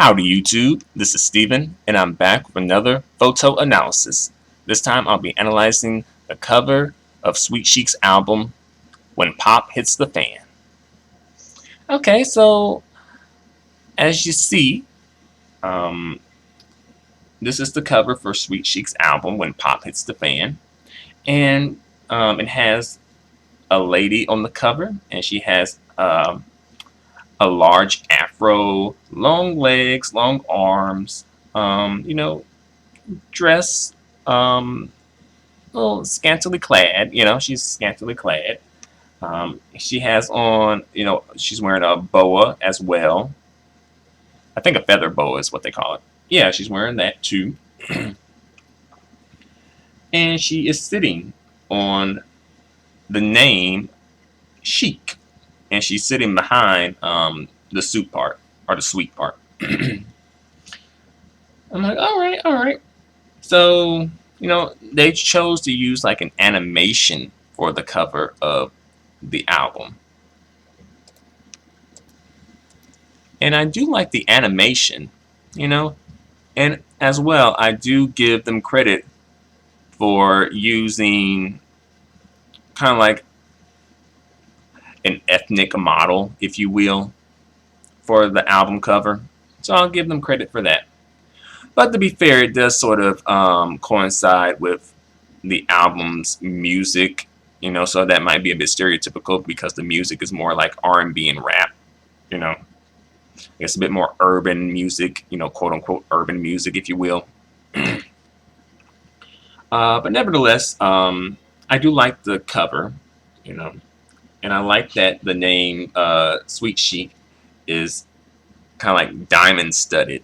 Howdy YouTube, this is Steven and I'm back with another photo analysis. This time I'll be analyzing the cover of Sweet Chic's album, When Pop Hits the Fan. Okay, so as you see, um, this is the cover for Sweet Chic's album, When Pop Hits the Fan. And it has a lady on the cover and she has a large afro, long legs, long arms, dress, a little scantily clad. She's scantily clad. She has on, she's wearing a boa as well. I think a feather boa is what they call it. Yeah, she's wearing that too. And she is sitting on the name Chic. And she's sitting behind the soup part, or the sweet part. I'm like, all right, all right. So, they chose to use like an animation for the cover of the album. And I do like the animation, and as well, I do give them credit for using kind of like an ethnic model, if you will, for the album cover. So I'll give them credit for that. But to be fair, it does sort of coincide with the album's music, so that might be a bit stereotypical because the music is more like R&B and rap, It's a bit more urban music, quote unquote urban music, if you will. But nevertheless, I do like the cover, and I like that the name Sweet Chic is kind of like diamond studded.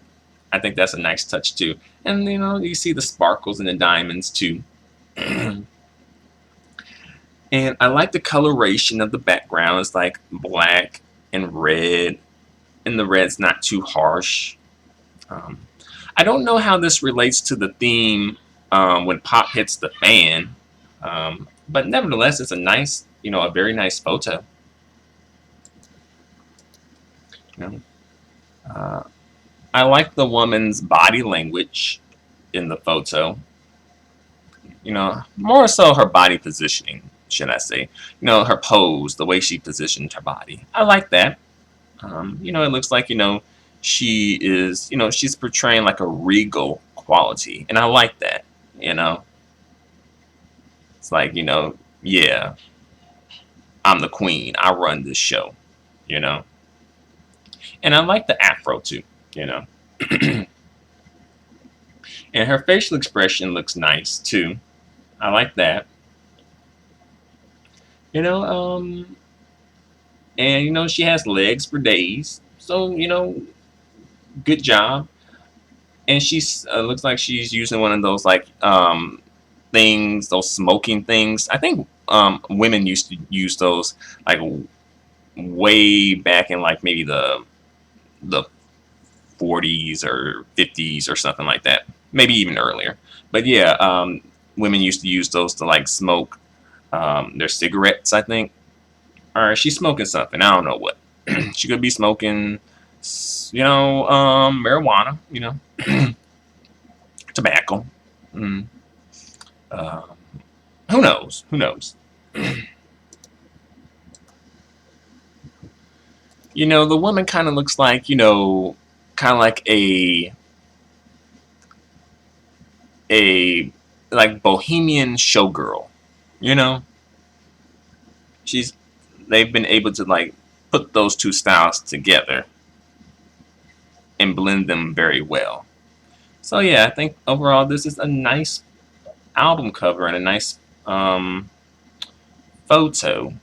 I think that's a nice touch too. And you see the sparkles and the diamonds too. And I like the coloration of the background. It's like black and red, and the red's not too harsh. I don't know how this relates to the theme when pop hits the fan, but nevertheless, it's a nice, a very nice photo. I like the woman's body language in the photo. More so her body positioning, should I say. Her pose, the way she positioned her body. I like that. It looks like, she is, she's portraying like a regal quality. And I like that, It's like, yeah, I'm the queen. I run this show, And I like the afro too, And her facial expression looks nice too. I like that. And she has legs for days. So, good job. And she's looks like she's using one of those like things, those smoking things. I think women used to use those like way back in like maybe the 40s or 50s or something like that. Maybe even earlier. But yeah, women used to use those to like smoke their cigarettes, I think. Or she's smoking something. I don't know what. She could be smoking, marijuana, tobacco. Mm. Who knows? Who knows? The woman kind of looks like, kind of like a like bohemian showgirl, she's they've been able to like put those two styles together and blend them very well. So yeah, I think overall this is a nice album cover and a nice photo,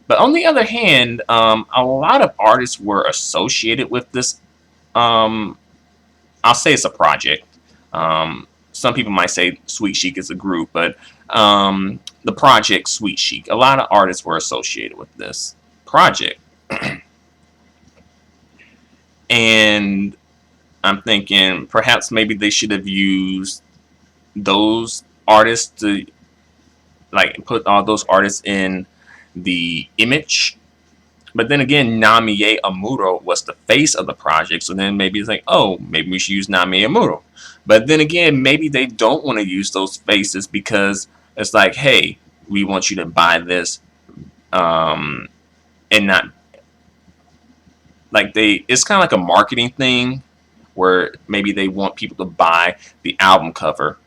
But on the other hand, a lot of artists were associated with this. I'll say it's a project. Some people might say Sweet Chic is a group, but the project Sweet Chic, a lot of artists were associated with this project. And I'm thinking perhaps maybe they should have used those artists to like put all those artists in the image But then again, Namie Amuro was the face of the project, so then maybe it's like, oh, maybe we should use Namie Amuro. But then again, maybe they don't want to use those faces because it's like, hey, we want you to buy this, and not like it's kind of like a marketing thing where maybe they want people to buy the album cover,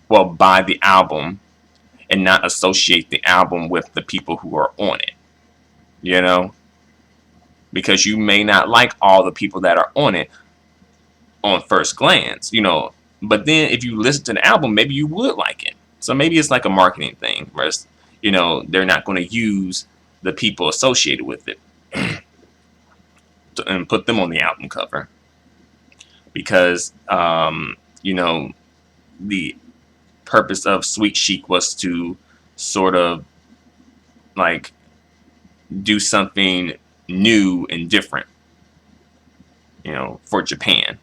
well, buy the album and not associate the album with the people who are on it, you know, because you may not like all the people that are on it on first glance, you know, but then if you listen to the album, maybe you would like it. So maybe it's like a marketing thing where it's, you know, they're not going to use the people associated with it and put them on the album cover because, you know, the purpose of Sweet Chic was to sort of like do something new and different, you know, for Japan.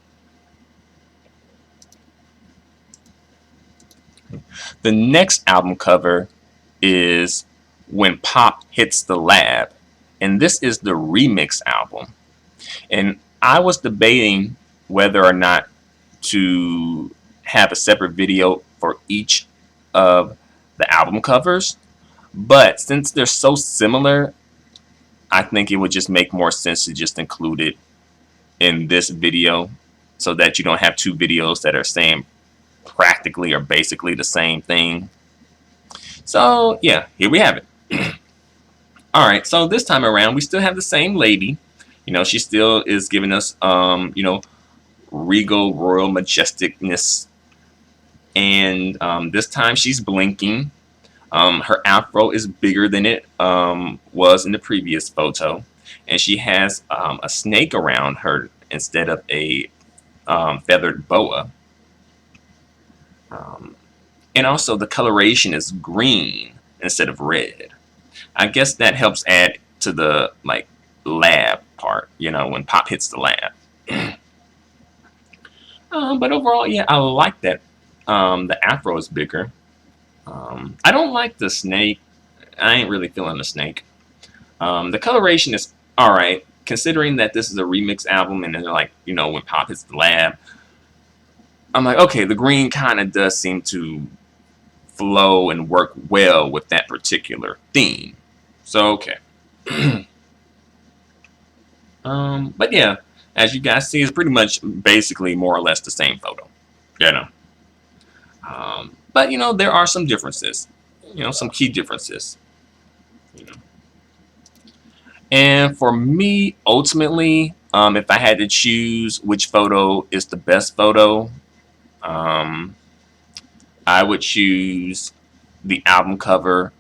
The next album cover is When Pop Hits the Lab, and this is the remix album. And I was debating whether or not to have a separate video for each of the album covers, but since they're so similar, I think it would just make more sense to just include it in this video so that you don't have two videos that are saying practically or basically the same thing. So yeah, here we have it. All right, so this time around we still have the same lady. You know, she still is giving us you know, regal royal majesticness, and this time she's blinking. Her afro is bigger than it was in the previous photo, and she has a snake around her instead of a feathered boa. And also the coloration is green instead of red. I guess that helps add to the like lab part, you know, when Pop hits the lab. But overall, yeah, I like that. The afro is bigger. I don't like the snake. I ain't really feeling the snake. The coloration is alright, considering that this is a remix album and they're like, you know, when Pop hits the lab. I'm like, okay, the green kind of does seem to flow and work well with that particular theme. So, okay. But yeah, as you guys see, it's pretty much basically more or less the same photo. You know. But, you know, there are some differences. You know, some key differences. You know. And for me, ultimately, if I had to choose which photo is the best photo, I would choose the album cover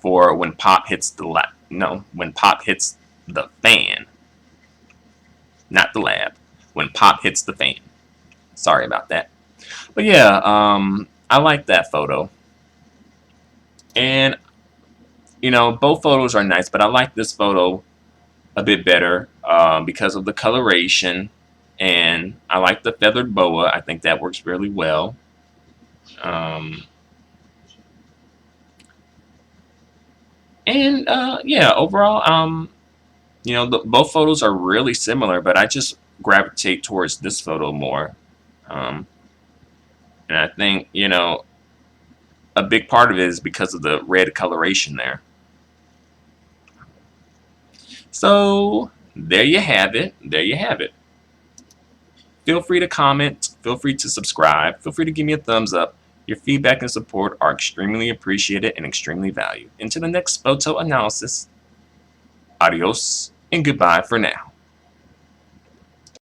for When Pop Hits the Lab. No, When Pop Hits the Fan. Not the lab. When Pop Hits the Fan. Sorry about that. But yeah, I like that photo. And, you know, both photos are nice, but I like this photo a bit better because of the coloration. And I like the feathered boa. I think that works really well. Yeah, overall, you know, both photos are really similar, but I just gravitate towards this photo more. And I think, you know, a big part of it is because of the red coloration there. So there you have it. There you have it. Feel free to comment. Feel free to subscribe. Feel free to give me a thumbs up. Your feedback and support are extremely appreciated and extremely valued. Until the next photo analysis, adios and goodbye for now.